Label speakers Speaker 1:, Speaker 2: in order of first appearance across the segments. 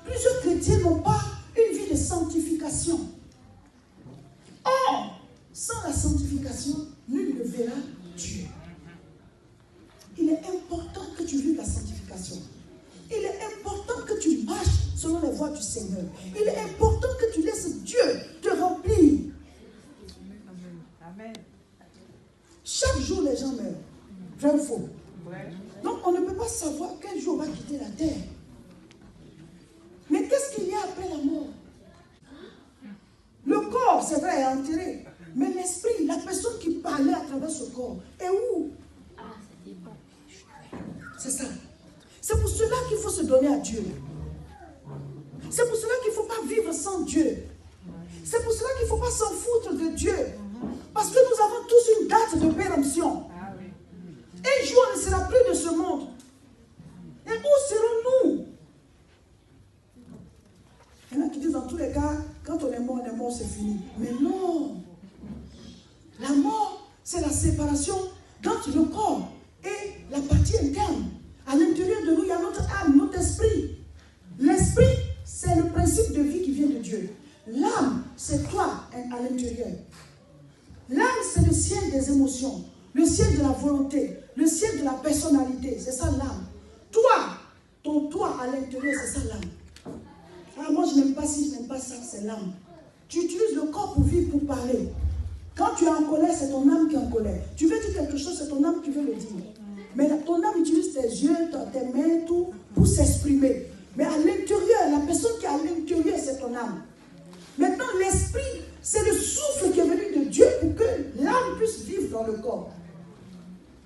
Speaker 1: Plusieurs chrétiens n'ont pas une vie de sanctification. Or, sans la sanctification, nul ne verra Dieu. Il est important que tu vives la sanctification. Il est important que tu marches selon les voies du Seigneur. Il est important que tu laisses Dieu te remplir.
Speaker 2: Amen.
Speaker 1: Chaque jour, les gens meurent. Vrai ou faux? Donc, on ne peut pas savoir quel jour on va quitter la terre. Mais qu'est-ce qu'il y a après la mort? Le corps, c'est vrai, est enterré. Mais l'esprit, la personne qui parlait à travers ce corps, est où? C'est ça. C'est pour cela qu'il faut se donner à Dieu. C'est pour cela qu'il ne faut pas vivre sans Dieu. C'est pour cela qu'il ne faut pas s'en foutre de Dieu. Parce que nous avons tous une date de péremption. Un jour, on ne sera plus de ce monde. Et où serons-nous? Il y en a qui disent dans tous les cas, quand on est mort, c'est fini. Mais non. La mort, c'est la séparation entre le corps et la partie interne. À l'intérieur de nous, il y a notre âme, notre esprit. L'esprit, c'est le principe de vie qui vient de Dieu. L'âme, c'est toi à l'intérieur. L'âme, c'est le ciel des émotions, le ciel de la volonté, le ciel de la personnalité. C'est ça l'âme. Toi, ton toi à l'intérieur, c'est ça l'âme. Ah, moi, je n'aime pas ci, je n'aime pas ça, c'est l'âme. Tu utilises le corps pour vivre, pour parler. Quand tu es en colère, c'est ton âme qui est en colère. Tu veux dire quelque chose, c'est ton âme qui veut le dire. Mais ton âme utilise tes yeux, tes mains, tout, pour s'exprimer. Mais à l'intérieur, la personne qui est à l'intérieur, c'est ton âme. Maintenant, l'esprit, c'est le souffle qui est venu de Dieu pour que l'âme puisse vivre dans le corps.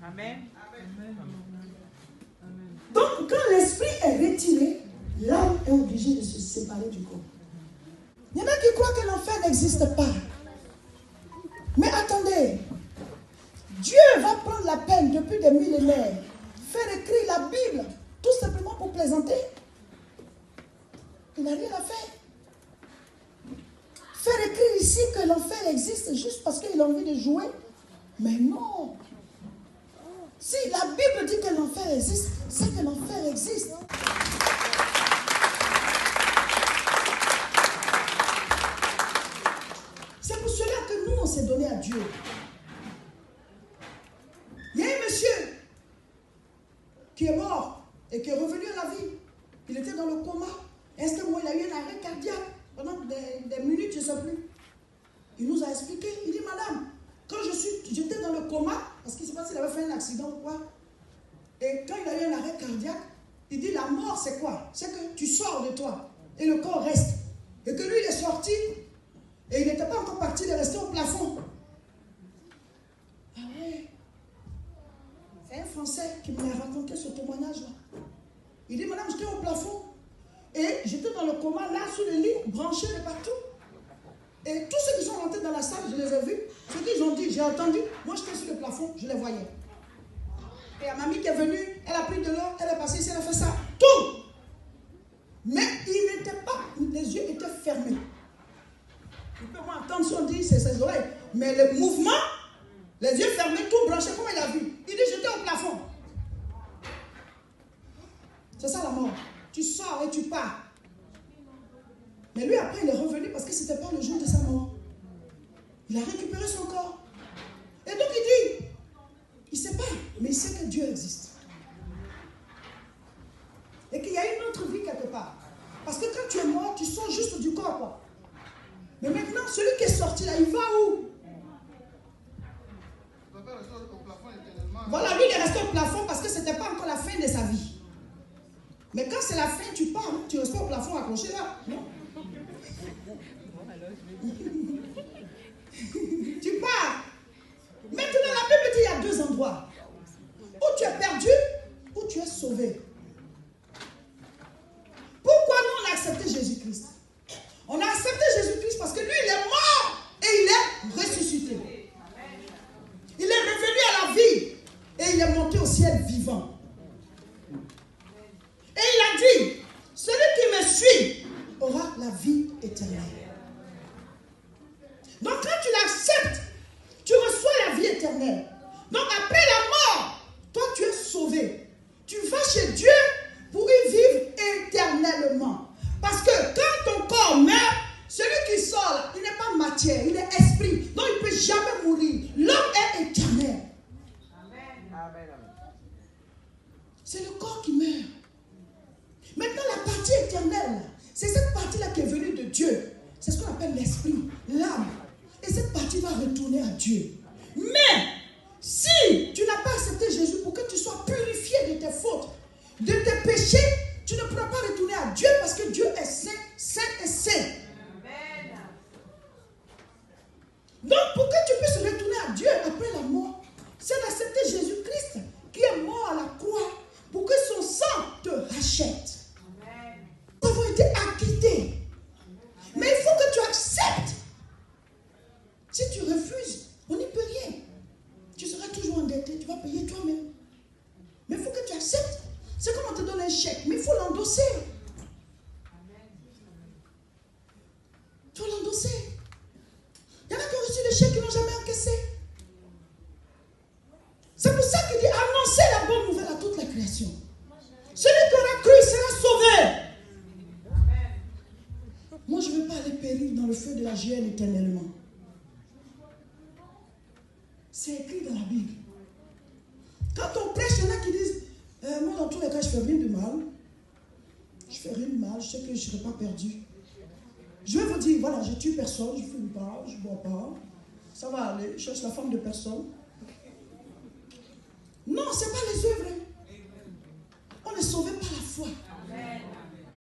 Speaker 2: Amen.
Speaker 1: Donc, quand l'esprit est retiré, l'âme est obligée de se séparer du corps. Il y en a qui croient que l'enfer n'existe pas. Mais attendez, Dieu va prendre la peine depuis des millénaires, faire écrire la Bible, tout simplement pour plaisanter. Il n'a rien à faire. Faire écrire ici que l'enfer existe juste parce qu'il a envie de jouer. Mais non. Si la Bible dit que l'enfer existe, c'est que l'enfer existe. C'est pour cela que nous, on s'est donné à Dieu. Il y a un monsieur qui est mort et qui est revenu à la vie. Il était dans le coma. Est-ce que moi, il a eu un arrêt cardiaque pendant des minutes, je ne sais plus. Il nous a expliqué. Il dit, madame, quand j'étais dans le coma, parce qu'il ne sait pas s'il avait fait un accident ou quoi, et quand il a eu un arrêt cardiaque, il dit, la mort, c'est quoi? C'est que tu sors de toi et le corps reste. Et que lui, il est sorti et il n'était pas encore parti, il est resté au plafond. Ah ouais. C'est un Français qui m'a raconté ce témoignage-là. Il dit, madame, j'étais au plafond et j'étais dans le coma, là, sur le lit, branché de partout. Et tous ceux qui sont rentrés dans la salle, je les ai vus. Ceux qu'ils ont dit, j'ai entendu, moi j'étais sur le plafond, je les voyais. Et la mamie qui est venue, elle a pris de l'eau, elle est passée ici, elle a fait ça, tout. Mais il n'était pas, les yeux étaient fermés. Il peut m'entendre si on dit, c'est ses oreilles. Mais le mouvement, les yeux fermés, tout branché, comment il a vu? Il dit, j'étais au plafond. C'est ça la mort. Tu sors et tu pars. Mais lui, après, il est revenu parce que ce n'était pas le jour de sa mort. Il a récupéré son corps. Et donc, il dit, il ne sait pas, mais il sait que Dieu existe. Et qu'il y a une autre vie quelque part. Parce que quand tu es mort, tu sors juste du corps, quoi. Mais maintenant, celui qui est sorti là, il va où? Voilà, lui, il est resté au plafond parce que ce n'était pas encore la fin de sa vie. Mais quand c'est la fin, tu pars, tu restes au plafond accroché là, non? Tu pars. Maintenant, la Bible dit il y a deux endroits. Où tu es perdu, où tu es sauvé. Pourquoi nous on a accepté Jésus-Christ? On a accepté Jésus-Christ parce que lui, il est mort et il est ressuscité. Il est revenu à la vie et il est monté au ciel vivant. Et il a dit, celui qui me suit aura la vie éternelle. Donc quand tu l'acceptes, tu reçois la vie éternelle. Donc après la mort, toi tu es sauvé. Tu vas chez Dieu pour y vivre éternellement. Parce que quand ton corps meurt, celui qui sort là, il n'est pas matière, il est esprit. Donc il ne peut jamais mourir. L'homme est éternel.
Speaker 2: Amen.
Speaker 1: C'est le corps qui meurt. Maintenant, la partie éternelle, c'est cette partie-là qui est venue de Dieu. C'est ce qu'on appelle l'esprit, l'âme. Et cette partie va retourner à Dieu. Mais, si tu n'as pas accepté Jésus pour que tu sois purifié de tes fautes, de tes péchés, tu ne pourras pas retourner à Dieu parce que Dieu est saint, saint et saint.
Speaker 2: Amen.
Speaker 1: Donc, pour que tu puisses retourner à Dieu après la mort, c'est d'accepter Jésus-Christ qui est mort à la croix pour que son sang te rachète.
Speaker 2: Amen.
Speaker 1: Nous avons été acquittés. Mais il faut que tu acceptes. Si tu refuses, on n'y peut rien. Tu seras toujours endetté, tu vas payer toi-même. Mais il faut que tu acceptes. C'est comme on te donne un chèque, mais il faut l'endosser. Il faut l'endosser. Il y en a qui ont reçu le chèque qui n'ont jamais encaissé. C'est pour ça qu'il dit annoncer la bonne nouvelle à toute la création. Celui qui aura cru sera sauvé. Moi, je ne veux pas aller périr dans le feu de la géhenne éternellement. C'est écrit dans la Bible. Quand on prêche, il y en a qui disent moi, dans tous les cas, je ne fais rien de mal. Je ne fais rien de mal, je sais que je ne serai pas perdu. Je vais vous dire, voilà, je ne tue personne, je ne fume pas, je ne bois pas. Ça va aller, je cherche la femme de personne. Non, ce n'est pas les œuvres. On est sauvé par la foi.